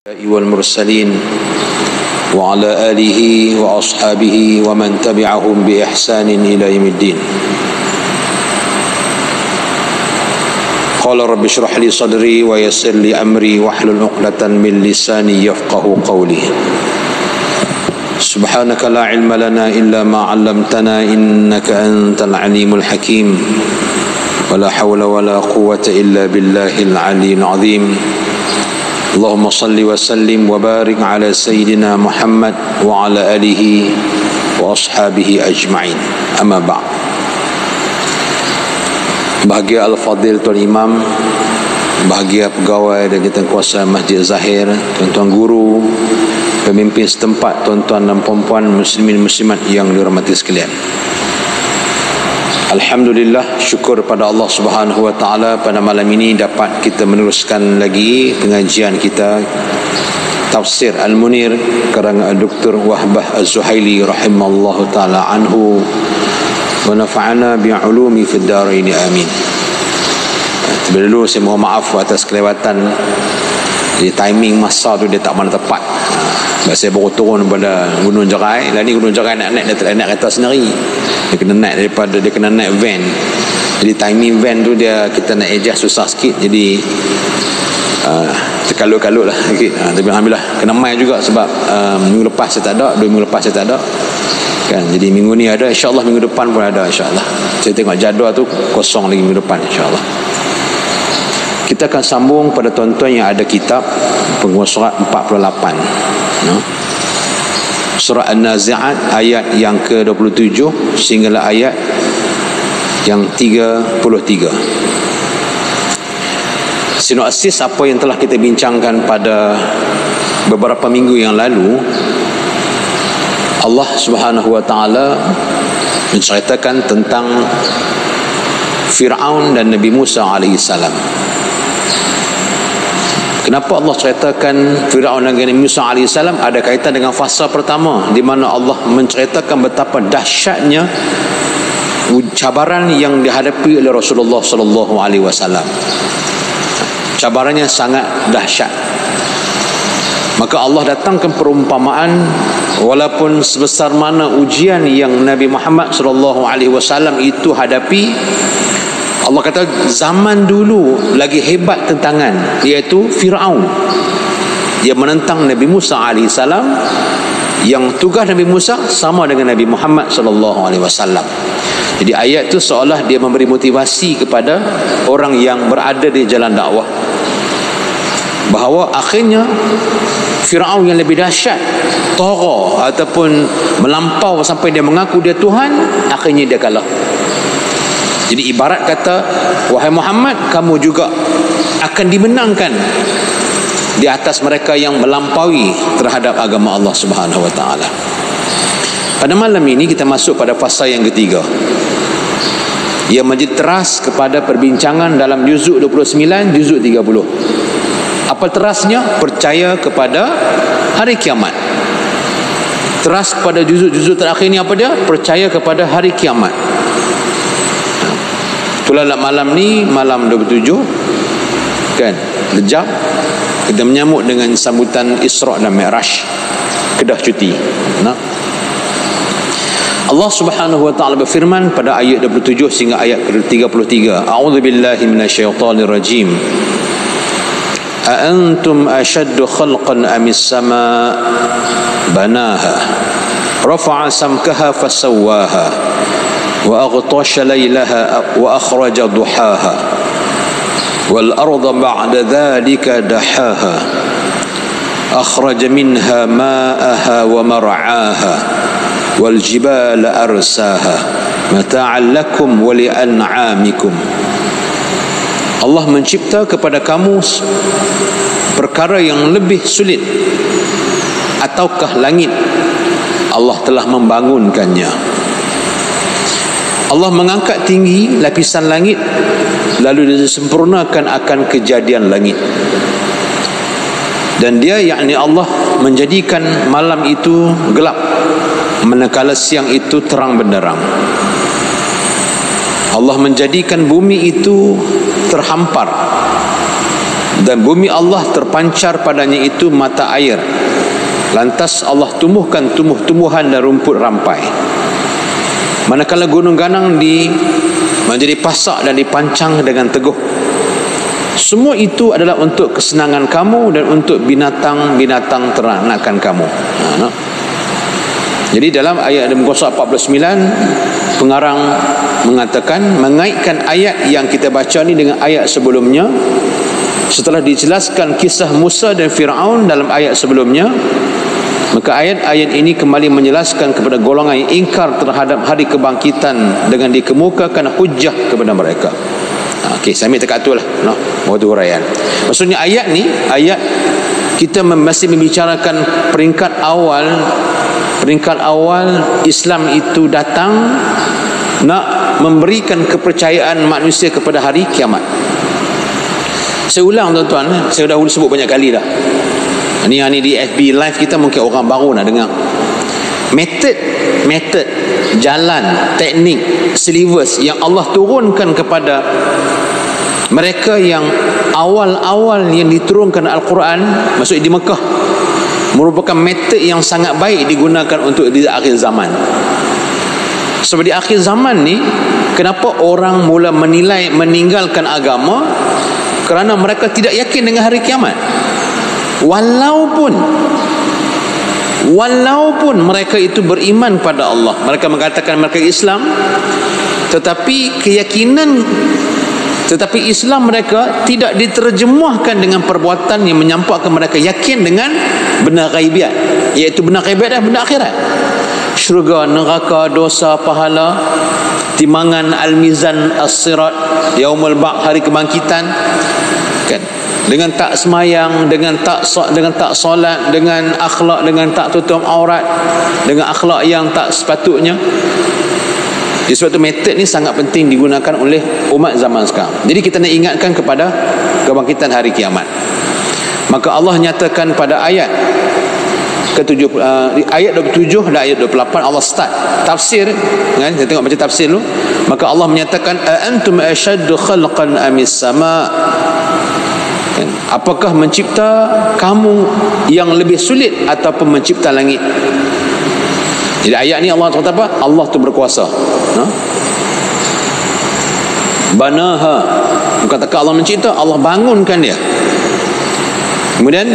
والمرسلين وعلى آله وأصحابه ومن تبعهم بإحسان إلى يوم الدين. قال رب اشرح لي صدري ويسر لي أمري واحلل عقدة من لساني يفقهوا قولي. سبحانك لا علم لنا إلا ما علمتنا إنك أنت العليم الحكيم ولا حول ولا قوة إلا بالله العلي العظيم. اللهم صل وسلم وبارك على سيدنا محمد وعلى آله وأصحابه أجمعين. أما بعد. Bahagia Al-Fadil Tuan Imam, bahagia pegawai dan jawatankuasa Masjid Zahir, tuan-tuan guru, pemimpin setempat, tuan-tuan dan puan-puan muslimin muslimat yang dirahmati sekalian. Alhamdulillah, syukur pada Allah Subhanahu wa taala pada malam ini dapat kita meneruskan lagi pengajian kita Tafsir Al-Munir karangan Dr. Wahbah Az-Zuhaili rahimallahu taala anhu wa nafa'ana bi'ulumi fid darain amin. Terlebih dahulu saya mohon maaf atas kelewatan. Di timing masa tu dia tak mana tepat. Saya baru turun pada Gunung Jerai. Lah ni Gunung Jerai nak naik, dia tak naik kereta sendiri. Dia kena naik van. Jadi timing van tu kita nak adjust susah sikit. Jadi terkalut-kalut lah sikit. Tapi alhamdulillah kena mai juga sebab minggu lepas saya tak ada, 2 minggu lepas saya tak ada. Kan, jadi minggu ni ada, insya-Allah minggu depan pun ada insya-Allah. Saya tengok jadual tu kosong lagi minggu depan insya-Allah. Kita akan sambung pada tuan-tuan yang ada kitab Penguas Surat 48, Surah An-Nazi'at ayat yang ke-27 sehinggalah ayat yang 33. Sinopsis apa yang telah kita bincangkan pada beberapa minggu yang lalu. Allah Subhanahu wa taala menceritakan tentang Fir'aun dan Nabi Musa alaihi salam. Kenapa Allah ceritakan Fir'aun dan Nabi Musa AS? Ada kaitan dengan fasa pertama di mana Allah menceritakan betapa dahsyatnya cabaran yang dihadapi oleh Rasulullah SAW. Cabarannya sangat dahsyat. Maka Allah datangkan perumpamaan, walaupun sebesar mana ujian yang Nabi Muhammad SAW itu hadapi, Allah kata zaman dulu lagi hebat tentangan, iaitu Fir'aun. Dia menentang Nabi Musa AS, yang tugas Nabi Musa sama dengan Nabi Muhammad SAW. Jadi ayat itu seolah dia memberi motivasi kepada orang yang berada di jalan dakwah, bahawa akhirnya Fir'aun yang lebih dahsyat, tagha ataupun melampau sampai dia mengaku dia Tuhan, akhirnya dia kalah. Jadi ibarat kata, wahai Muhammad, kamu juga akan dimenangkan di atas mereka yang melampaui terhadap agama Allah Subhanahu wa taala. Pada malam ini kita masuk pada fasa yang ketiga. Ia menjadi teras kepada perbincangan dalam juzuk 29, juzuk 30. Apa terasnya? Percaya kepada hari kiamat. Teras pada juzuk-juzuk terakhir ni apa dia? Percaya kepada hari kiamat. Itulah malam ni, malam 27 kan, lejap kita menyambut dengan sambutan Isra' dan Mi'raj, Kedah cuti. Allah Subhanahu wa taala berfirman pada ayat 27 sehingga ayat ke-33. A'udzubillahi minasyaitonir rajim. A antum ashaddu khalqan amis sama banaha rafa'a samkaha fasawwaha wa aghtasha laylaha wa akhraja duhaha wal arda ba'da dhalika dahaha akhraja minha ma'aha wa mar'aha wal jibala arsaha mata'an lakum wa li'an'amikum. Allah mencipta kepada kamu perkara yang lebih sulit, ataukah langit Allah telah membangunkannya. Allah mengangkat tinggi lapisan langit, lalu disempurnakan akan kejadian langit. Dan dia, yakni Allah, menjadikan malam itu gelap, manakala siang itu terang benderang. Allah menjadikan bumi itu terhampar, dan bumi Allah terpancar padanya itu mata air. Lantas Allah tumbuhkan tumbuh-tumbuhan dan rumput rampai. Manakala gunung ganang menjadi pasak dan dipancang dengan teguh. Semua itu adalah untuk kesenangan kamu dan untuk binatang-binatang ternakan kamu. Jadi dalam ayat 49, pengarang mengatakan, mengaitkan ayat yang kita baca ni dengan ayat sebelumnya. Setelah dijelaskan kisah Musa dan Fir'aun dalam ayat sebelumnya, maka ayat-ayat ini kembali menjelaskan kepada golongan yang ingkar terhadap hari kebangkitan dengan dikemukakan hujah kepada mereka. Okey, saya ambil dekat tu lah, waktu huraian. Maksudnya ayat ni, ayat kita masih membicarakan peringkat awal Islam itu datang nak memberikan kepercayaan manusia kepada hari kiamat. Saya ulang tuan-tuan, saya dah sebut banyak kali dah. Ni di FB live kita mungkin orang baru nak dengar. Metod, jalan, teknik, syllabus yang Allah turunkan kepada mereka yang awal-awal yang diturunkan Al-Quran, maksud di Mekah, merupakan metod yang sangat baik digunakan untuk di akhir zaman. Sebab di akhir zaman ni, kenapa orang mula meninggalkan agama? Kerana mereka tidak yakin dengan hari kiamat. Walaupun mereka itu beriman pada Allah, mereka mengatakan mereka Islam, tetapi Islam mereka tidak diterjemahkan dengan perbuatan yang menyampaikan mereka yakin dengan benar ghaibiat, iaitu benar ghaibiat dan benar akhirat. Syurga, neraka, dosa, pahala, timbangan, al-mizan, as-sirat, yaumul ba'th, hari kebangkitan, kan? Dengan tak semayang, dengan tak solat, dengan akhlak, dengan tak tutup aurat, dengan akhlak yang tak sepatutnya. Jadi suatu metod ni sangat penting digunakan oleh umat zaman sekarang. Jadi kita nak ingatkan kepada kebangkitan hari kiamat. Maka Allah nyatakan pada ayat ayat 27 dan ayat 28, Allah start tafsir, kan? Kita tengok baca tafsir dulu. Maka Allah menyatakan, a antum ashaddu khalqan amis sama'. Apakah mencipta kamu yang lebih sulit ataupun mencipta langit? Jadi ayat ni Allah kata apa? Allah tu berkuasa. Banaha, bukan tak Allah mencipta, Allah bangunkan dia. Kemudian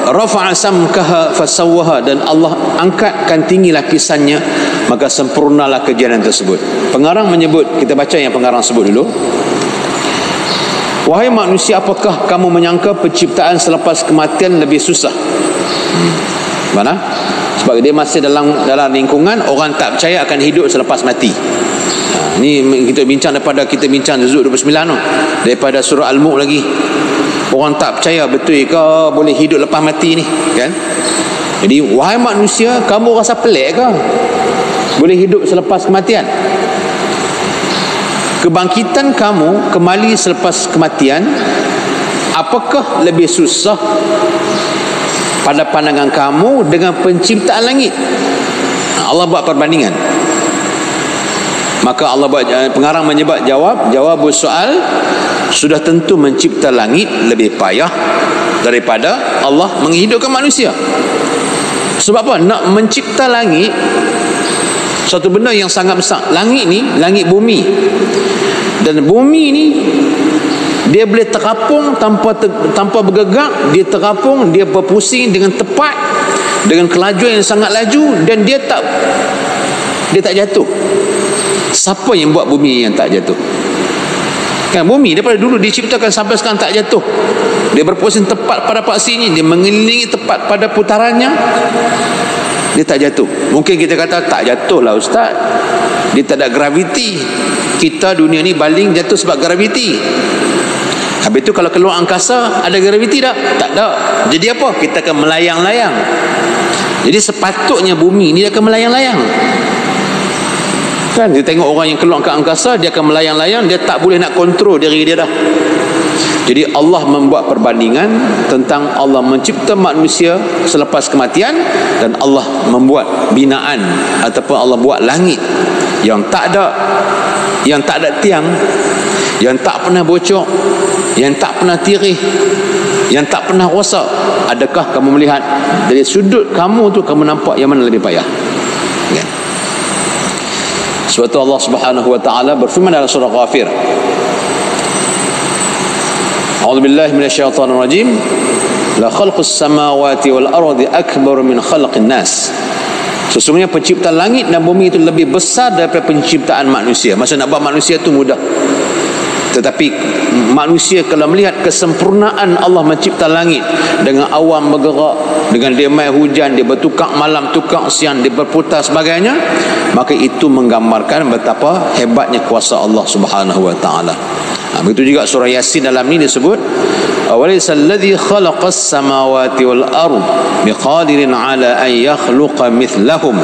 rafa'a samkaha fasawwaha, dan Allah angkatkan tinggi lapisannya, maka sempurnalah kejadian tersebut. Pengarang menyebut, kita baca yang pengarang sebut dulu. Wahai manusia, apakah kamu menyangka penciptaan selepas kematian lebih susah? Mana? Sebab dia masih dalam lingkungan orang tak percaya akan hidup selepas mati. Ni kita bincang kita bincang Juzuk 29 tu, daripada surah Al-Mulk lagi. Orang tak percaya betul ke boleh hidup lepas mati ni, kan? Jadi wahai manusia, kamu rasa pelik ke boleh hidup selepas kematian? Kebangkitan kamu kembali selepas kematian, apakah lebih susah pada pandangan kamu dengan penciptaan langit? Allah buat perbandingan. Maka pengarang menyebut jawab soal, sudah tentu mencipta langit lebih payah daripada Allah menghidupkan manusia. Sebab apa? Nak mencipta langit, satu benda yang sangat besar. Langit ni, langit bumi. Dan bumi ni dia boleh terapung tanpa bergerak, dia terapung, dia berpusing dengan tepat, dengan kelajuan yang sangat laju, dan dia tak jatuh. Siapa yang buat bumi yang tak jatuh? Kan bumi daripada dulu diciptakan sampai sekarang tak jatuh. Dia berpusing tepat pada paksinya, dia mengelilingi tepat pada putarannya, dia tak jatuh. Mungkin kita kata tak jatuh lah ustaz, dia tak ada graviti. Kita dunia ni baling jatuh sebab graviti. Habis tu kalau keluar angkasa ada graviti tak? Tak ada. Jadi apa? Kita akan melayang-layang. Jadi sepatutnya bumi ni akan melayang-layang. Kan dia tengok orang yang keluar ke angkasa, dia akan melayang-layang, dia tak boleh nak kontrol diri dia dah. Jadi Allah membuat perbandingan tentang Allah mencipta manusia selepas kematian, dan Allah membuat binaan ataupun Allah buat langit yang tak ada tiang, yang tak pernah bocor, yang tak pernah tirih, yang tak pernah rosak, adakah kamu melihat dari sudut kamu tu kamu nampak yang mana lebih payah? Kan? Sebab tu Allah Subhanahu wa taala berfirman dalam surah Ghafir, A'udzubillahi minasyaitonir rajim, la khalqus samawati wal ardi akbar min khalqin nas. Sesungguhnya penciptaan langit dan bumi itu lebih besar daripada penciptaan manusia. Maksud nak buat manusia itu mudah, tetapi manusia kalau melihat kesempurnaan Allah mencipta langit dengan awan bergerak, dengan dia mai hujan, dia bertukar malam, tukar siang, dia berputar sebagainya, maka itu menggambarkan betapa hebatnya kuasa Allah Subhanahu wa taala. Begitu juga surah Yasin dalam ini disebut, awalaysal ladzi khalaqas samawati wal ard biqadirin ala an yakhluqa mithlahum,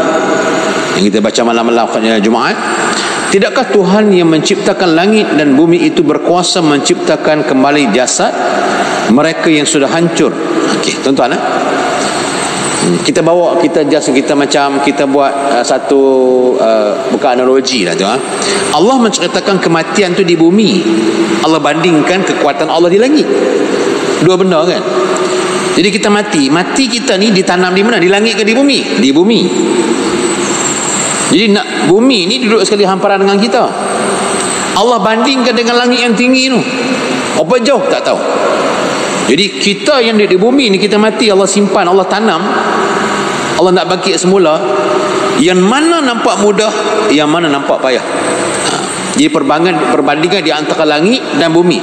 yang kita baca malam-malam Jumaat. Tidakkah Tuhan yang menciptakan langit dan bumi itu berkuasa menciptakan kembali jasad mereka yang sudah hancur? Okey, tuan-tuan, kita bawa kita jasad kita macam kita buat satu bukan analogi lah tu. Allah menceritakan kematian tu di bumi, Allah bandingkan kekuatan Allah di langit. Dua benda kan. Jadi kita mati kita ni ditanam di mana? Di langit ke di bumi? Di bumi. Jadi nak bumi ni duduk sekali hamparan dengan kita. Allah bandingkan dengan langit yang tinggi tu. Apa jauh tak tahu. Jadi kita yang di bumi ni kita mati, Allah simpan, Allah tanam, Allah nak bangkit semula. Yang mana nampak mudah, yang mana nampak payah. Jadi perbandingan di antara langit dan bumi,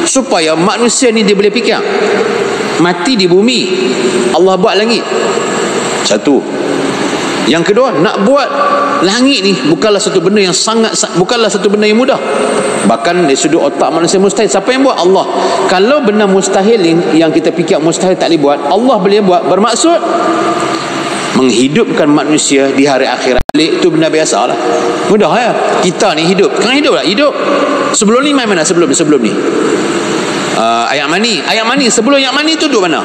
supaya manusia ni dia boleh fikir, mati di bumi, Allah buat langit. Satu. Yang kedua, nak buat langit ni bukanlah satu benda yang bukanlah satu benda yang mudah. Bahkan dari sudut otak manusia mustahil. Siapa yang buat? Allah. Kalau benda mustahil yang kita fikir mustahil tak boleh buat, Allah boleh buat. Bermaksud menghidupkan manusia di hari akhirat. Itu benda biasa lah. Mudah ya. Kita ni hidup. Kan hidup lah. Hidup. Sebelum ni main mana? Sebelum ni. Ayat mani. Sebelum ayat mani tu duduk mana?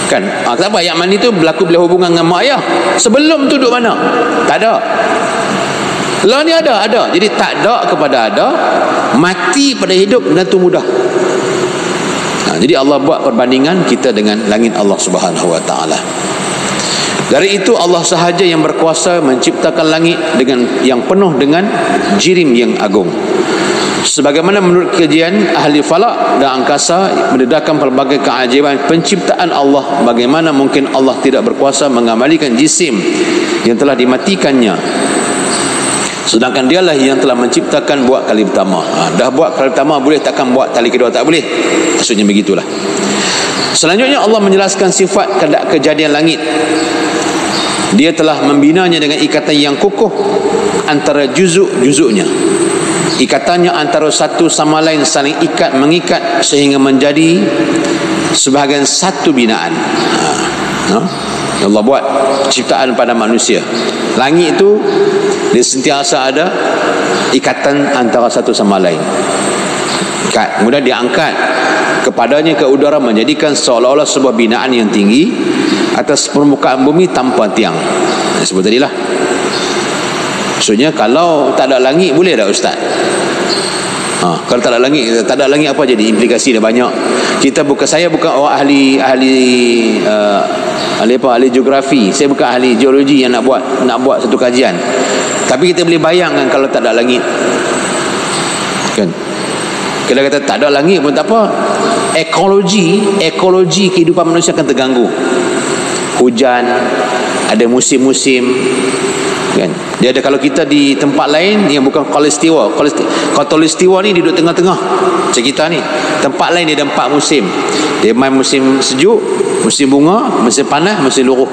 Kan? Kenapa ayat mani tu berlaku bila hubungan dengan mak ayah? Sebelum tu duduk mana? Tak ada. Kalau ni ada. Jadi tak ada kepada ada, mati pada hidup, dan tu mudah. Jadi Allah buat perbandingan kita dengan langit Allah Subhanahu wa taala. Dari itu Allah sahaja yang berkuasa menciptakan langit dengan yang penuh dengan jirim yang agung. Sebagaimana menurut kajian ahli falak dan angkasa mendedahkan pelbagai keajaiban penciptaan Allah, bagaimana mungkin Allah tidak berkuasa mengamalikan jisim yang telah dimatikannya, sedangkan dialah yang telah menciptakan buat kali pertama. Dah buat kali pertama boleh, takkan buat kali kedua tak boleh? Maksudnya begitulah. Selanjutnya Allah menjelaskan sifat kejadian langit. Dia telah membinanya dengan ikatan yang kukuh antara juzuk-juzuknya. Ikatannya antara satu sama lain saling mengikat sehingga menjadi sebahagian satu binaan. Allah buat ciptaan pada manusia. Langit itu dia sentiasa ada ikatan antara satu sama lain. Kemudian diangkat kepadanya ke udara, menjadikan seolah-olah sebuah binaan yang tinggi atas permukaan bumi tanpa tiang. Sebut tadilah. Maksudnya kalau tak ada langit boleh tak Ustaz? Kalau tak ada langit apa jadi? Implikasi dah banyak. Saya bukan orang ahli geografi. Saya bukan ahli geologi yang nak buat satu kajian. Tapi kita boleh bayangkan kalau tak ada langit. Kan? Kalau kata tak ada langit pun tak apa. Ekologi kehidupan manusia akan terganggu. Hujan, ada musim-musim, kan? Dia ada, kalau kita di tempat lain yang bukan khatulistiwa ni duduk tengah-tengah macam kita ni, tempat lain dia ada 4 musim. Dia main musim sejuk, musim bunga, musim panas, musim luruh.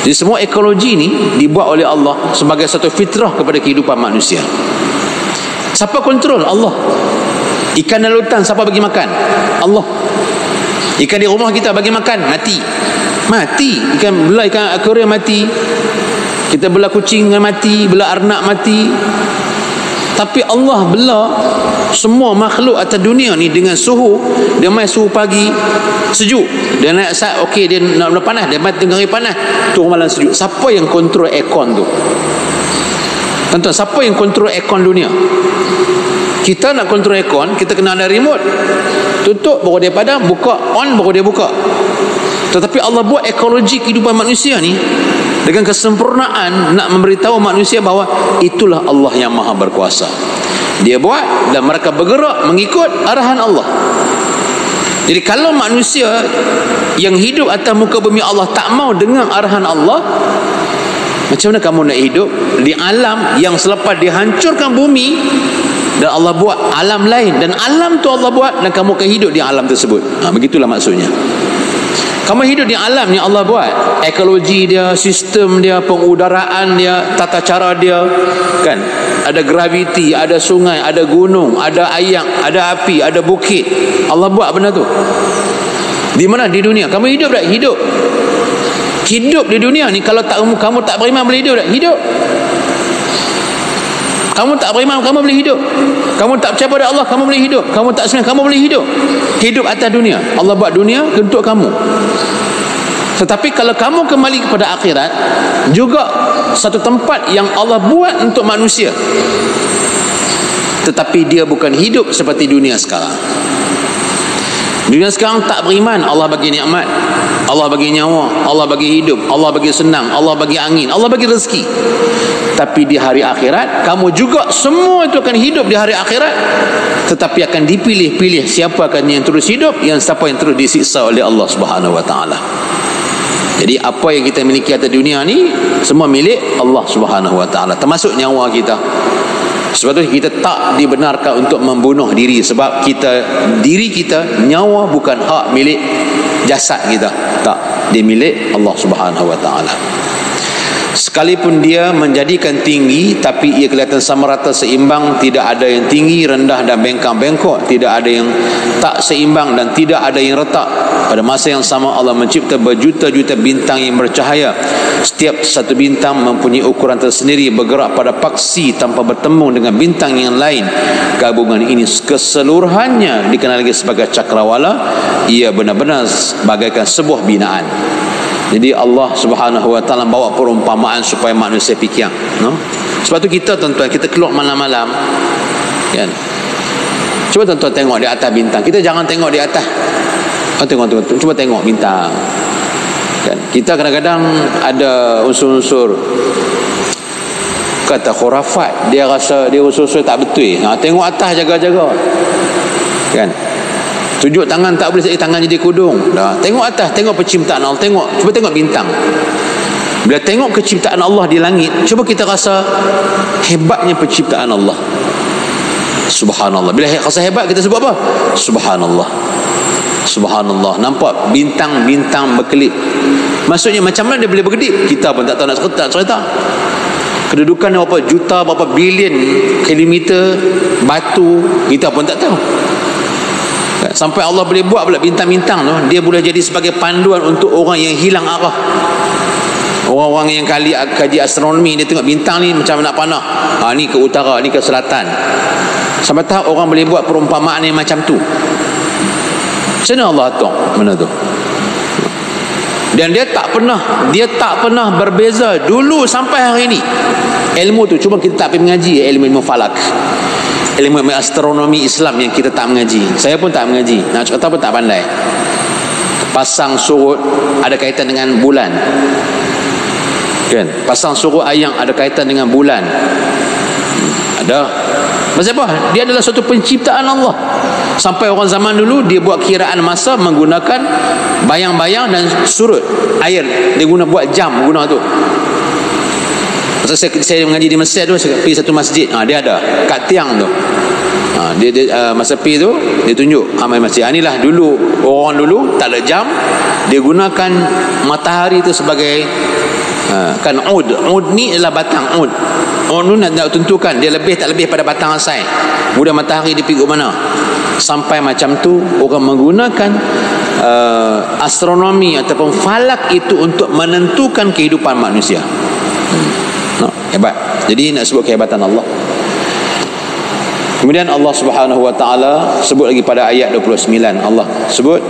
Jadi semua ekologi ni dibuat oleh Allah sebagai satu fitrah kepada kehidupan manusia. Siapa kontrol? Allah. Ikan dalam lautan siapa bagi makan? Allah. Ikan di rumah kita bagi makan, mati. Ikan akuarium mati. Kita bela kucing mati, bela arnab mati. Tapi Allah bela semua makhluk atas dunia ni dengan suhu. Dia main suhu pagi sejuk, dia naik saat okey, dia nak panas, dia mati tengah hari panas, turun malam sejuk. Siapa yang kontrol aircon tu? Tuan-tuan, siapa yang kontrol aircon dunia? Kita nak kontrol aircon, kita kena ada remote. Tutup baru dia padam, buka, on baru dia buka. Tetapi Allah buat ekologi kehidupan manusia ni dengan kesempurnaan, nak memberitahu manusia bahawa itulah Allah yang maha berkuasa. Dia buat dan mereka bergerak mengikut arahan Allah. Jadi kalau manusia yang hidup atas muka bumi Allah tak mau dengar arahan Allah, macam mana kamu nak hidup di alam yang selepas dihancurkan bumi dan Allah buat alam lain, dan alam tu Allah buat dan kamu akan hidup di alam tersebut. Begitulah maksudnya. Kamu hidup di alam yang Allah buat, ekologi dia, sistem dia, pengudaraan dia, tata cara dia, kan? Ada graviti, ada sungai, ada gunung, ada ayam, ada api, ada bukit. Allah buat benda tu. Di mana? Di dunia. Kamu hidup tak? Hidup. Hidup di dunia ni, kalau tak, kamu tak beriman boleh hidup tak? Hidup. Kamu tak beriman, kamu boleh hidup. Kamu tak percaya pada Allah, kamu boleh hidup. Kamu tak senang, kamu boleh hidup. Hidup atas dunia. Allah buat dunia untuk kamu. Tetapi kalau kamu kembali kepada akhirat, juga satu tempat yang Allah buat untuk manusia. Tetapi dia bukan hidup seperti dunia sekarang. Dunia sekarang tak beriman, Allah bagi nikmat, Allah bagi nyawa, Allah bagi hidup, Allah bagi senang, Allah bagi angin, Allah bagi rezeki. Tapi di hari akhirat, kamu juga semua itu akan hidup di hari akhirat, tetapi akan dipilih-pilih siapa akan yang terus hidup, yang siapa yang terus disiksa oleh Allah Subhanahu wa taala. Jadi apa yang kita miliki atas dunia ni semua milik Allah Subhanahu wa taala, termasuk nyawa kita. Sebab tu kita tak dibenarkan untuk membunuh diri, sebab diri kita, nyawa bukan hak milik jasad kita. Tak, dia milik Allah Subhanahu wa taala. Sekalipun dia menjadikan tinggi, tapi ia kelihatan sama rata, seimbang, tidak ada yang tinggi, rendah dan bengkak-bengkok, tidak ada yang tak seimbang dan tidak ada yang retak. Pada masa yang sama Allah mencipta berjuta-juta bintang yang bercahaya. Setiap satu bintang mempunyai ukuran tersendiri, bergerak pada paksi tanpa bertemu dengan bintang yang lain. Gabungan ini keseluruhannya dikenal lagi sebagai cakrawala. Ia benar-benar bagaikan sebuah binaan. Jadi Allah Subhanahu wa taala bawa perumpamaan supaya manusia fikir, no? Sebab tu kita tuan-tuan, kita keluar malam-malam, kan? Cuba tuan-tuan tengok di atas bintang. Kita jangan tengok di atas. Tengok, cuba tengok bintang. Kan? Kita kadang-kadang ada unsur-unsur kata khurafat, dia rasa dia unsur-unsur tak betul. Tengok atas, jaga-jaga. Kan? Tunjuk tangan tak boleh, tangan jadi kudung. Dah. Tengok atas, tengok penciptaan Allah, cuba tengok bintang. Bila tengok keciptaan Allah di langit, cuba kita rasa hebatnya penciptaan Allah. Subhanallah. Bila rasa hebat, kita sebut apa? Subhanallah. Subhanallah. Nampak bintang-bintang berkelip. Maksudnya macam mana dia boleh berkedip? Kita pun tak tahu nak cerita. Kedudukan berapa juta, berapa bilion kilometer batu, kita pun tak tahu. Sampai Allah boleh buat pula bintang-bintang tu, dia boleh jadi sebagai panduan untuk orang yang hilang arah. Orang-orang yang kaji astronomi, dia tengok bintang ni macam nak panah. Ni ke utara, ni ke selatan. Sampai tahap orang boleh buat perumpamaan yang macam tu. Macam mana Allah atur benda tu? Dan dia tak pernah berbeza dulu sampai hari ini. Ilmu tu, cuma kita tak pergi mengaji ilmu falak, ilmu astronomi Islam yang kita tak mengaji. Saya pun tak mengaji, nak cerita pun tak pandai. Pasang surut ada kaitan dengan bulan, kan? Pasang surut ayang ada kaitan dengan bulan. Ada. Maksud apa? Dia adalah suatu penciptaan Allah. Sampai orang zaman dulu dia buat kiraan masa menggunakan bayang-bayang dan surut air. Dia buat jam guna tu. Masa saya mengaji di Mesir tu, saya pergi satu masjid, dia ada kat tiang tu. Dia masa pergi tu dia tunjuk amal masjid. Inilah dulu orang dulu tak ada jam, dia gunakan matahari tu sebagai kan ud ni adalah batang ud tu nak tentukan dia lebih tak lebih pada batang asai, mudah matahari dia pergi ke mana. Sampai macam tu orang menggunakan astronomi ataupun falak itu untuk menentukan kehidupan manusia. Hebat. Jadi nak sebut kehebatan Allah. Kemudian Allah Subhanahu wa taala sebut lagi pada ayat 29. Allah sebut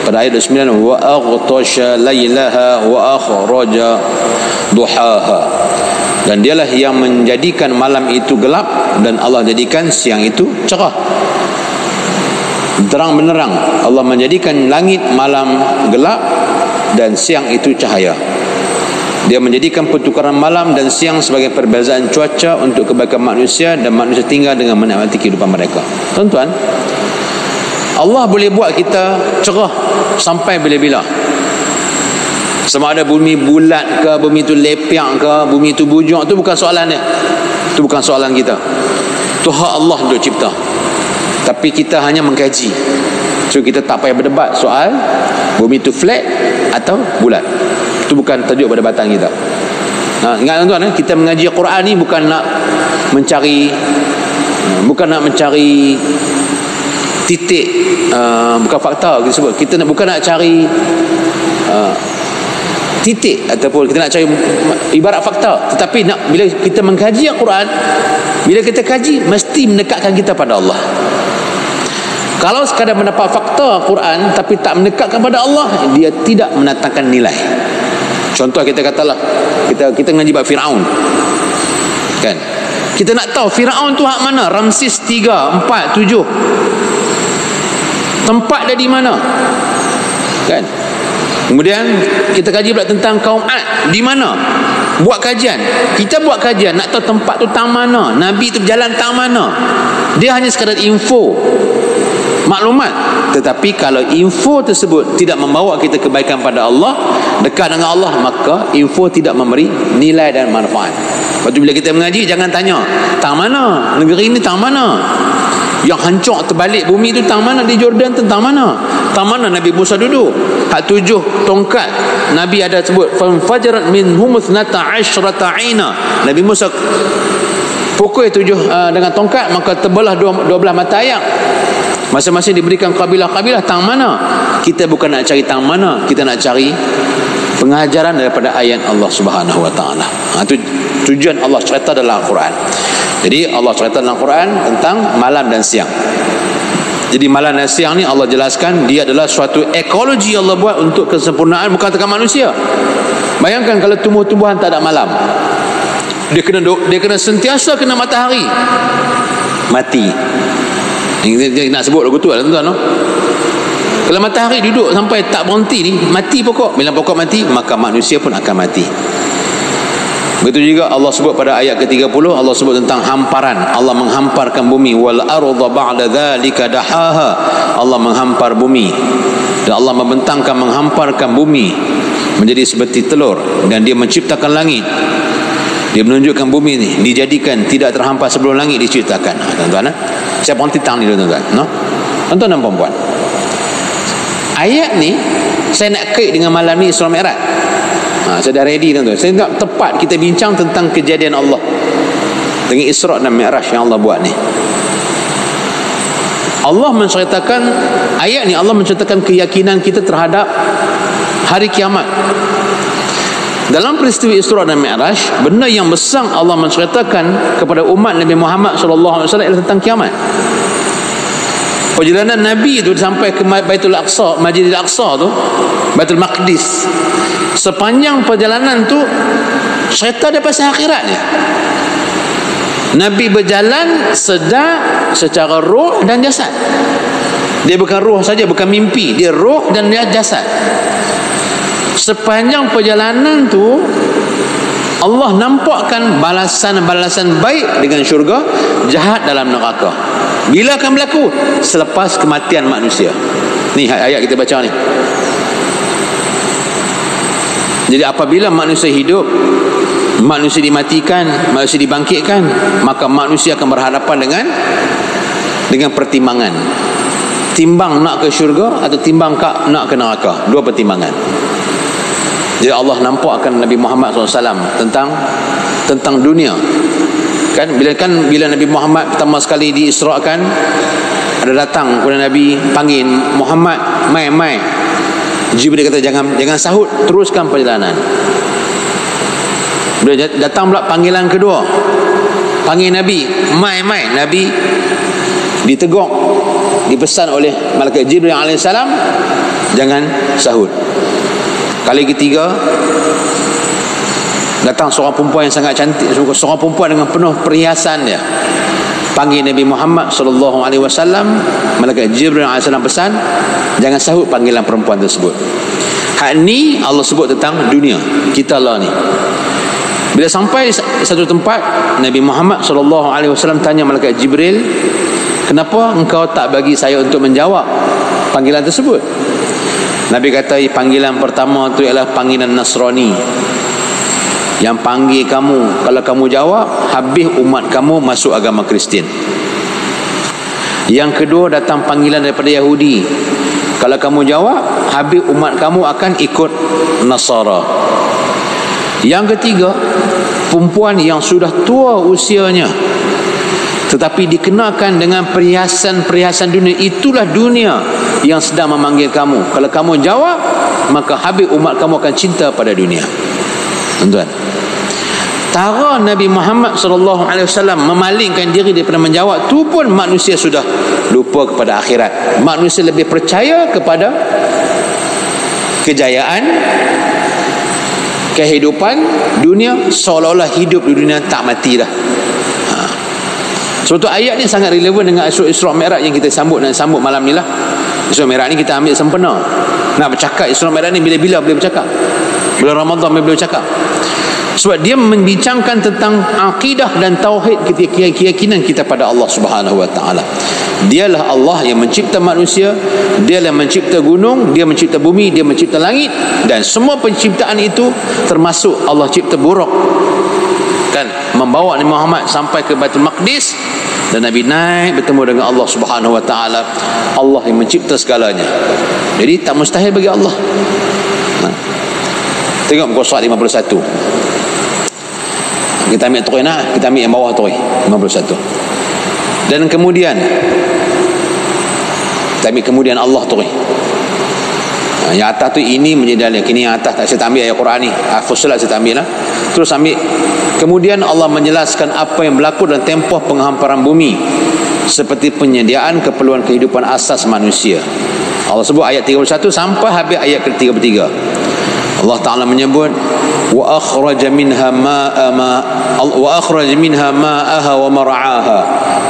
pada ayat 29, wa aghtasha lailaha wa akhraja duhaha. Dan dialah yang menjadikan malam itu gelap dan Allah jadikan siang itu cerah, terang benderang. Allah menjadikan langit malam gelap dan siang itu cahaya. Dia menjadikan pertukaran malam dan siang sebagai perbezaan cuaca untuk kebaikan manusia, dan manusia tinggal dengan menikmati kehidupan mereka. Tuan-tuan, Allah boleh buat kita cerah sampai bila-bila. Sama ada bumi bulat ke, bumi itu lepiak ke, bumi itu bujang, itu bukan soalan dia. Itu bukan soalan kita. Itu hak Allah untuk cipta. Tapi kita hanya mengkaji. So kita tak payah berdebat soal bumi itu flat atau bulat. Itu bukan tajuk perdebatan kita. Ingat tuan-tuan, kita mengaji Al-Quran ni bukan nak mencari titik, bukan fakta kita sebut. Kita bukan nak cari titik ataupun kita nak cari ibarat fakta, tetapi bila kita mengkaji Al-Quran, bila kita kaji mesti mendekatkan kita pada Allah. Kalau sekadar mendapat fakta Al-Quran tapi tak mendekatkan pada Allah, dia tidak mendatangkan nilai. Contoh kita katalah kita ngaji bab Firaun, kan, kita nak tahu Firaun tu hak mana, Ramses 3, 4, 7, tempat dia di mana, kan. Kemudian kita kaji pula tentang kaum Ad, di mana, buat kajian. Kita buat kajian nak tahu tempat tu tang mana, Nabi tu berjalan tang mana. Dia hanya sekadar info, maklumat. Tetapi kalau info tersebut tidak membawa kita kebaikan pada Allah, dekat dengan Allah, maka info tidak memberi nilai dan manfaat. Lepas tu bila kita mengaji, jangan tanya tang mana negeri ni, tang mana yang hancur terbalik bumi tu, tang mana di Jordan tu, tang mana Nabi Musa duduk. Hak 7 tongkat Nabi ada sebut fanfajarat minhum 12 aina. Nabi Musa pukul 7 dengan tongkat, maka terbelah 12 mata air. Masing-masing diberikan kabilah-kabilah. Tang mana? Kita bukan nak cari tang mana, kita nak cari pengajaran daripada ayat Allah Subhanahu wa taala. Itu tujuan Allah cerita dalam Al-Quran. Jadi Allah cerita dalam Al-Quran tentang malam dan siang. Jadi malam dan siang ni Allah jelaskan dia adalah suatu ekologi Allah buat untuk kesempurnaan, bukan tekan manusia. Bayangkan kalau tumbuh-tumbuhan tak ada malam, dia kena sentiasa kena matahari, mati. Dia nak sebut lagu tu lah tuan-tuan. Kalau matahari duduk sampai tak berhenti ni, mati pokok. Bila pokok mati, maka manusia pun akan mati. Begitu juga Allah sebut pada ayat ke-30, Allah sebut tentang hamparan. Allah menghamparkan bumi, wal arda ba'da dzalika dahaha. Allah menghampar bumi, dan Allah membentangkan, menghamparkan bumi menjadi seperti telur, dan dia menciptakan langit. Dia menunjukkan bumi ni dijadikan tidak terhampar sebelum langit diciptakan. Tuan-tuan, saya berhenti tang ni tuan-tuan. Tuan-tuan dan puan-puan, ayat ni saya nak kait dengan malam ni Isra Mi'raj. Saya dah ready tuan-tuan. Saya nak tepat kita bincang tentang kejadian Allah dengan Isra dan Mi'raj yang Allah buat ni. Allah menceritakan ayat ni, Allah menceritakan keyakinan kita terhadap hari kiamat. Dalam peristiwa Isra dan Mi'raj, benda yang besar Allah menceritakan kepada umat Nabi Muhammad SAW ialah tentang kiamat. Perjalanan Nabi itu sampai ke Baitul Aqsa, Masjidil Aqsa tu, Baitul Maqdis. Sepanjang perjalanan tu cerita dia pasal akhirat ni. Nabi berjalan sedar secara roh dan jasad. Dia bukan roh saja, bukan mimpi, dia roh dan dia jasad. Sepanjang perjalanan tu Allah nampakkan balasan-balasan baik dengan syurga, jahat dalam neraka. Bila akan berlaku? Selepas kematian manusia. Ni ayat kita baca ni. Jadi apabila manusia hidup, manusia dimatikan, manusia dibangkitkan, maka manusia akan berhadapan dengan pertimbangan. Timbang nak ke syurga atau timbang nak ke neraka. Dua pertimbangan. Jadi Allah nampakkan Nabi Muhammad SAW tentang dunia. Bila Nabi Muhammad pertama sekali diisrakan, ada datang kepada Nabi, panggil Muhammad, mai. Jibril kata jangan sahut, teruskan perjalanan. Bila datang pula panggilan kedua, panggil Nabi, mai. Nabi ditegur, dipesan oleh malaikat Jibril alaihissalam, jangan sahut. Kali ketiga Datang seorang perempuan yang sangat cantik, seorang perempuan dengan penuh perhiasan dia. Panggil Nabi Muhammad sallallahu alaihi wasallam. Malaikat Jibril alaihi salam pesan, jangan sahut panggilan perempuan tersebut. Hak ni Allah sebut tentang dunia kita lah ni. Bila sampai satu tempat, Nabi Muhammad sallallahu alaihi wasallam tanya malaikat Jibril, kenapa engkau tak bagi saya untuk menjawab panggilan tersebut? Nabi kata, panggilan pertama tu ialah panggilan Nasrani. Yang panggil kamu, kalau kamu jawab, habis umat kamu masuk agama Kristian. Yang kedua datang panggilan daripada Yahudi. Kalau kamu jawab, habis umat kamu akan ikut Nasara. Yang ketiga, perempuan yang sudah tua usianya tetapi dikenakan dengan perhiasan-perhiasan dunia. Itulah dunia yang sedang memanggil kamu. Kalau kamu jawab, maka habis umat kamu akan cinta pada dunia. Tuan-tuan, cara Nabi Muhammad SAW memalingkan diri daripada menjawab tu pun manusia sudah lupa kepada akhirat. Manusia lebih percaya kepada kejayaan, kehidupan dunia, seolah-olah hidup di dunia tak mati dah. Sebab tu ayat ni sangat relevan dengan Isra Mi'raj yang kita sambut dan sambut malam ni lah. Isra Mi'raj ni kita ambil sempena. Nak bercakap Isra Mi'raj ni bila-bila boleh bercakap. Bulan Ramadan boleh bercakap. Sebab dia membincangkan tentang akidah dan tauhid, keyakinan kita pada Allah Subhanahu wa taala. Dialah Allah yang mencipta manusia, dialah yang mencipta gunung, dia mencipta bumi, dia mencipta langit, dan semua penciptaan itu termasuk Allah cipta buruk. Kan, membawa Nabi Muhammad sampai ke Baitul Maqdis dan Nabi naik bertemu dengan Allah Subhanahu wa taala. Allah yang mencipta segalanya. Jadi tak mustahil bagi Allah. Tengok muka surat 51. Kita ambil terus nak, kita ambil yang bawah terus 51. Dan kemudian kita ambil kemudian Allah terus. Yang atas tu ini menjadi dalil. Kini yang atas tak saya ambil ayat Quran ni. Fussilat saya ambil lah. Terus ambil. Kemudian Allah menjelaskan apa yang berlaku dalam tempoh penghamparan bumi, seperti penyediaan keperluan kehidupan asas manusia. Allah sebut ayat 31 sampai habis ayat ke-33. Allah Ta'ala menyebut wa akhraja minha ma'aha wa mar'aha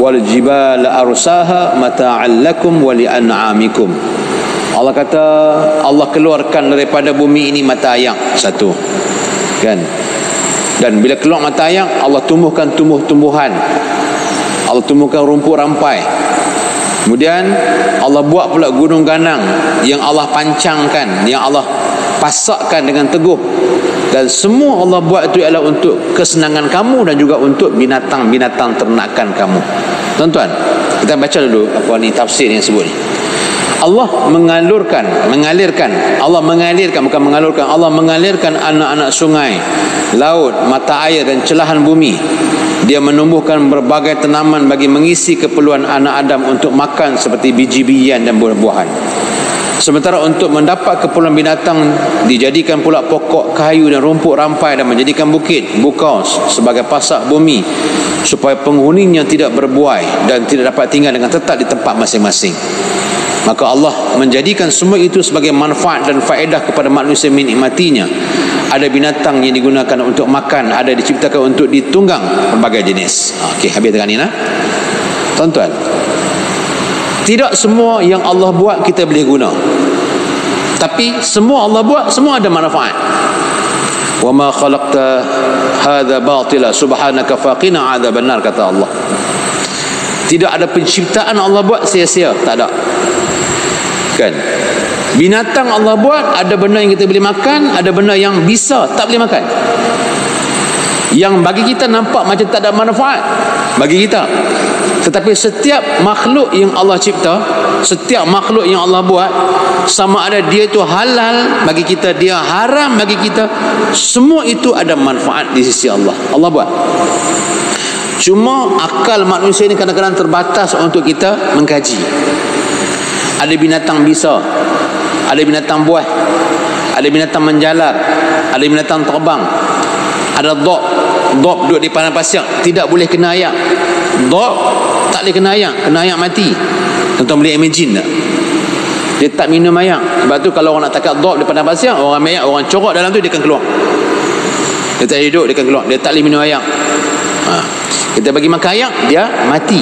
wal jibala arsaha mata'an lakum wa li'an'amikum. Allah kata Allah keluarkan daripada bumi ini mata air satu, kan? Dan bila keluar mata air, Allah tumbuhkan tumbuh-tumbuhan, Allah tumbuhkan rumput rampai. Kemudian Allah buat pula gunung ganang yang Allah pancangkan, yang Allah pasakkan dengan teguh. Dan semua Allah buat itu adalah untuk kesenangan kamu dan juga untuk binatang-binatang ternakan kamu. Tuan-tuan, kita baca dulu apa ni tafsir yang sebut ni. Allah mengalirkan anak-anak sungai, laut, mata air dan celahan bumi. Dia menumbuhkan berbagai tanaman bagi mengisi keperluan anak Adam untuk makan seperti biji-bijian dan buah-buahan. Sementara untuk mendapat keperluan binatang dijadikan pula pokok kayu dan rumput rampai dan menjadikan bukit, bukaus sebagai pasak bumi supaya penghuninya tidak berbuai dan tidak dapat tinggal dengan tetap di tempat masing-masing. Maka Allah menjadikan semua itu sebagai manfaat dan faedah kepada manusia menikmatinya. Ada binatang yang digunakan untuk makan, ada diciptakan untuk ditunggang berbagai jenis. Okey, habis dengan ini lah. Tuan-tuan, tidak semua yang Allah buat kita boleh guna. Tapi semua Allah buat, semua ada manfaat. Wa ma khalaqta hadza batila subhanaka faqina adzabannar, kata Allah. Tidak ada penciptaan Allah buat sia-sia, tak ada. Kan? Binatang Allah buat, ada benda yang kita boleh makan, ada benda yang bisa tak boleh makan. Yang bagi kita nampak macam tak ada manfaat bagi kita. Tetapi setiap makhluk yang Allah cipta, setiap makhluk yang Allah buat, sama ada dia itu halal bagi kita, dia haram bagi kita, semua itu ada manfaat di sisi Allah. Allah buat. Cuma akal manusia ini kadang-kadang terbatas untuk kita mengkaji. Ada binatang bisa, ada binatang buah, ada binatang menjalar, ada binatang terbang, ada dog duduk di padang pasir, tidak boleh kena ayak. Dog tak boleh kena ayak mati. Tuan-tuan boleh imagine tak? Dia tak minum ayak. Sebab tu kalau orang nak tangkap dog di padang pasir, orang ayak, orang corok dalam tu, dia akan keluar. Dia tak hidup, dia akan keluar. Dia tak boleh minum air. Kita bagi makan air, dia mati.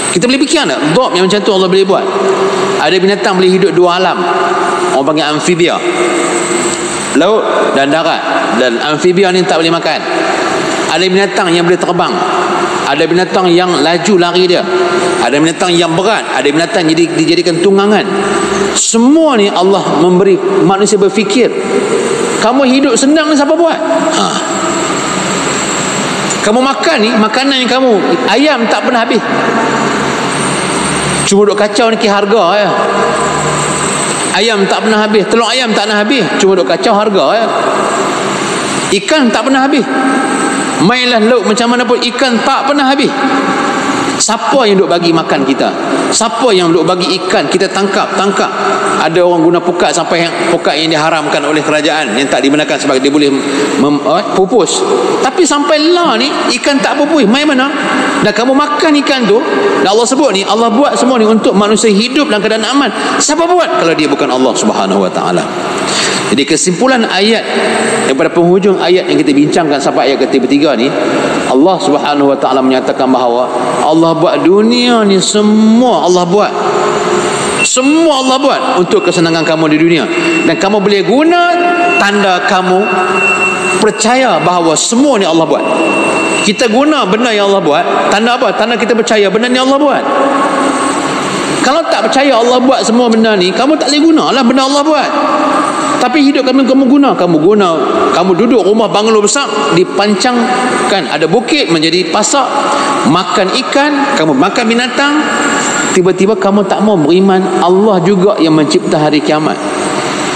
Kita boleh fikir tak? Dhab yang macam tu Allah boleh buat. Ada binatang boleh hidup dua alam. Orang panggil amfibia, laut dan darat. Dan amfibia ni tak boleh makan. Ada binatang yang boleh terbang, ada binatang yang laju lari dia, ada binatang yang berat, ada binatang dijadikan tunggangan. Semua ni Allah memberi manusia berfikir. Kamu hidup senang ni siapa buat? Kamu makan ni, makanan yang kamu, ayam tak pernah habis. Cuma duk kacau ni harga ya. Ayam tak pernah habis, telur ayam tak pernah habis, cuma duk kacau harga ya. Ikan tak pernah habis. Mainlah laut macam mana pun, ikan tak pernah habis. Siapa yang duk bagi makan kita? Siapa yang duk bagi ikan kita tangkap? Ada orang guna pukat sampai pukat yang diharamkan oleh kerajaan, yang tak dibenarkan sebab dia boleh pupus. Tapi sampai lah ni ikan tak pupus. Main mana? Dan kamu makan ikan tu, dan Allah sebut ni, Allah buat semua ni untuk manusia hidup dalam keadaan aman. Siapa buat kalau dia bukan Allah Subhanahu Wa Taala? Jadi kesimpulan ayat daripada penghujung ayat yang kita bincangkan sampai ayat ketiga ni, Allah Subhanahu Wa Taala menyatakan bahawa Allah buat dunia ni semua Allah buat. Semua Allah buat untuk kesenangan kamu di dunia. Dan kamu boleh guna tanda kamu percaya bahawa semua ni Allah buat. Kita guna benda yang Allah buat, tanda apa? Tanda kita percaya benda ni Allah buat. Kalau tak percaya Allah buat semua benda ni, kamu tak boleh gunalah benda Allah buat. Tapi hidup kamu guna, kamu duduk rumah banglo besar, dipancangkan ada bukit menjadi pasak, makan ikan, kamu makan binatang. Tiba-tiba kamu tak mau beriman Allah juga yang mencipta hari kiamat.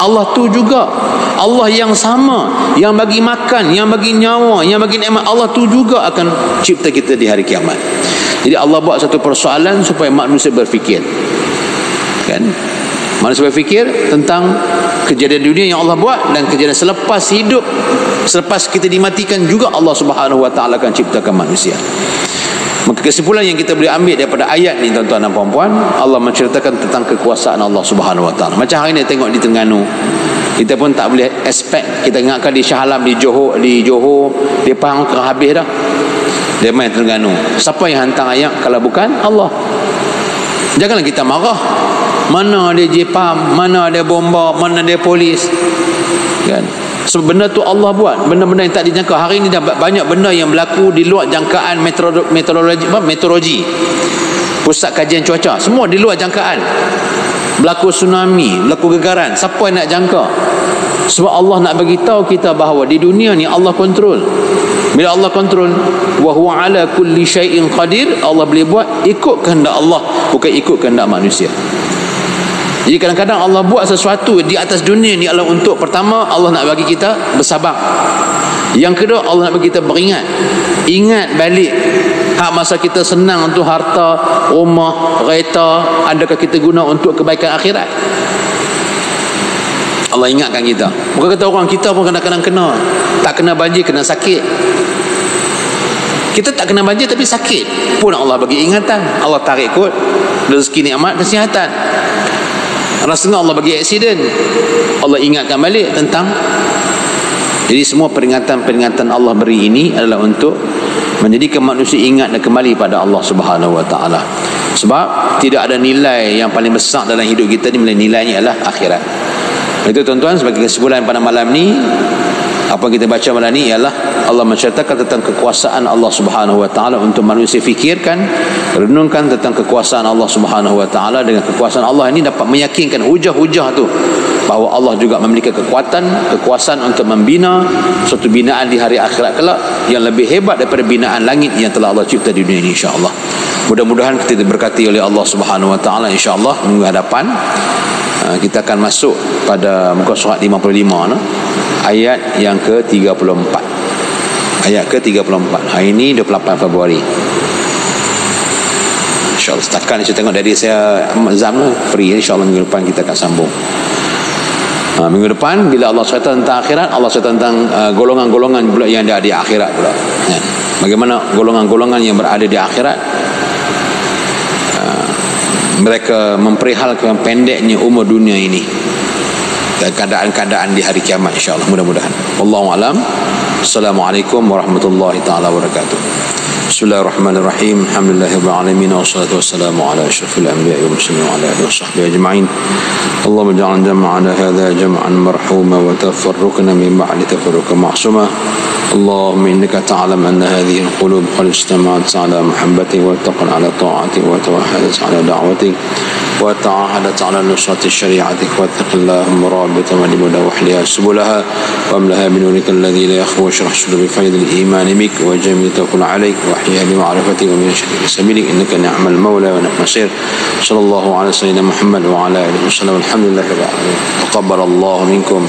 Allah tu juga, Allah yang sama, yang bagi makan, yang bagi nyawa, yang bagi nikmat, Allah tu juga akan cipta kita di hari kiamat. Jadi Allah buat satu persoalan supaya manusia berfikir, kan? Manusia berfikir tentang kejadian dunia yang Allah buat, dan kejadian selepas hidup, selepas kita dimatikan juga Allah Subhanahu Wa Taala akan ciptakan manusia. Maka kesimpulan yang kita boleh ambil daripada ayat ni, tuan-tuan dan puan-puan, Allah menceritakan tentang kekuasaan Allah Subhanahu Wa Taala. Macam hari ni tengok di Terengganu, kita pun tak boleh expect. Kita ingatkan di Shah Alam, di Johor dia faham ke habis dah. Dia main Terengganu. Siapa yang hantar ayat kalau bukan Allah? Janganlah kita marah. Mana ada jepam, mana ada bomba, mana ada polis, kan? Sebab benda tu Allah buat, benda-benda yang tak dijangka. Hari ini dah banyak benda yang berlaku di luar jangkaan meteorologi, pusat kajian cuaca, semua di luar jangkaan. Berlaku tsunami, berlaku gegaran, siapa yang nak jangka? Sebab Allah nak bagi tahu kita bahawa di dunia ni Allah kontrol. Bila Allah kontrol, wa huwa ala kulli syai'in qadir, Allah boleh buat ikut kehendak Allah, bukan ikut kehendak manusia. Jadi kadang-kadang Allah buat sesuatu di atas dunia ni adalah untuk, pertama, Allah nak bagi kita bersabar. Yang kedua, Allah nak bagi kita beringat. Ingat balik masa kita senang untuk harta, rumah, kereta, adakah kita guna untuk kebaikan akhirat? Allah ingatkan kita. Bukan kata orang kita pun kadang-kadang kena, tak kena banjir, kena sakit. Kita tak kena banjir tapi sakit pun Allah bagi ingatan. Allah tarik kot rezeki, nikmat, kesihatan. Rasanya Allah bagi aksiden, Allah ingatkan balik tentang. Jadi semua peringatan-peringatan Allah beri ini adalah untuk menjadikan manusia ingat dan kembali pada Allah Subhanahu Wa Taala. Sebab tidak ada nilai yang paling besar dalam hidup kita ni, nilainya adalah akhirat. Itu tuan-tuan, sebagai kesimpulan pada malam ni, apa yang kita baca malam ni ialah Allah menceritakan tentang kekuasaan Allah Subhanahu Wa Taala untuk manusia fikirkan, renungkan tentang kekuasaan Allah Subhanahu Wa Taala. Dengan kekuasaan Allah ini dapat meyakinkan hujah-hujah tu bahawa Allah juga memiliki kekuasaan untuk membina suatu binaan di hari akhirat kelak yang lebih hebat daripada binaan langit yang telah Allah cipta di dunia ini, insya-Allah. Mudah-mudahan kita diberkati oleh Allah Subhanahu Wa Taala, insya-Allah. Minggu hadapan kita akan masuk pada muka surat 55 ayat yang ke-34. Ayat ke-34. Hari ini 28 Februari. InsyaAllah setakat saya tengok dari saya Zam free, insyaAllah minggu depan kita akan sambung. Minggu depan bila Allah cerita tentang akhirat, Allah cerita tentang golongan-golongan pula yang ada di akhirat pula. Bagaimana golongan-golongan yang berada di akhirat, mereka memperihalkan pendeknya umur dunia ini. dan keadaan-keadaan di hari kiamat, insya-Allah, mudah-mudahan. Wallahu a'lam. Assalamualaikum warahmatullahi taala wabarakatuh. Bismillahirrahmanirrahim. Alhamdulillahirabbil alamin wassalatu wassalamu ala asyrafil anbiya'i wal mursalin wa ala alihi washabbihi ajma'in. Allahumma ij'al jam'ana hadza jam'an marhuma wa tafarruqna min ba'di tafarruqan ma'suma. اللهم إنك تعلم أن هذه القلوب قد اجتمعت على محبتك والتقت على طاعتك وتوحدت على دعوتك وتعاهدت على نصرة شريعتك واتق اللهم رابط ولبدا وحلها سبلها واملها بنورك الذي لا يخفى واشرح صدور بفيض الإيمان بك وجميل توكل عليك واحيها بمعرفتك ومن شرك سبيلك إنك نعم المولى ونعم النصير. صلى الله على سيدنا محمد وعلى آله وسلم. الحمد لله رب العالمين. تقبل الله منكم.